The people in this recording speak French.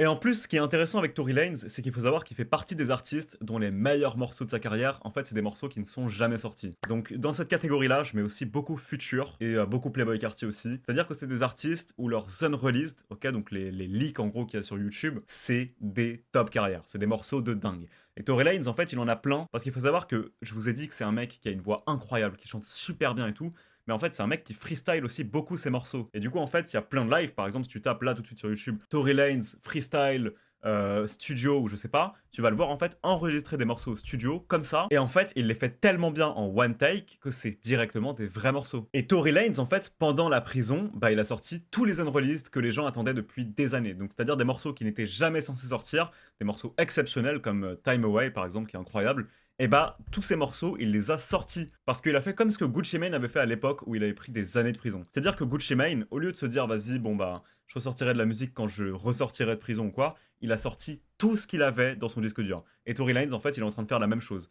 Et en plus, ce qui est intéressant avec Tory Lanez, c'est qu'il faut savoir qu'il fait partie des artistes dont les meilleurs morceaux de sa carrière, en fait, c'est des morceaux qui ne sont jamais sortis. Donc, dans cette catégorie-là, je mets aussi beaucoup Future et beaucoup Playboi Carti aussi. C'est-à-dire que c'est des artistes où leurs unreleased, ok, donc les leaks en gros qu'il y a sur YouTube, c'est des top carrières. C'est des morceaux de dingue. Et Tory Lanez, en fait, il en a plein parce qu'il faut savoir que je vous ai dit que c'est un mec qui a une voix incroyable, qui chante super bien et tout. Mais en fait, c'est un mec qui freestyle aussi beaucoup ses morceaux. Et du coup, en fait, il y a plein de lives. Par exemple, si tu tapes là tout de suite sur YouTube, Tory Lanez, freestyle, studio ou je sais pas, tu vas le voir en fait enregistrer des morceaux studio comme ça. Et en fait, il les fait tellement bien en one take que c'est directement des vrais morceaux. Et Tory Lanez, en fait, pendant la prison, bah, il a sorti tous les unreleased que les gens attendaient depuis des années. Donc, c'est-à-dire des morceaux qui n'étaient jamais censés sortir, des morceaux exceptionnels comme Time Away par exemple, qui est incroyable. Et bah, tous ces morceaux, il les a sortis. Parce qu'il a fait comme ce que Gucci Mane avait fait à l'époque où il avait pris des années de prison. C'est-à-dire que Gucci Mane, au lieu de se dire, vas-y, bon bah, je ressortirai de la musique quand je ressortirai de prison ou quoi, il a sorti tout ce qu'il avait dans son disque dur. Et Tory Lanez, en fait, il est en train de faire la même chose.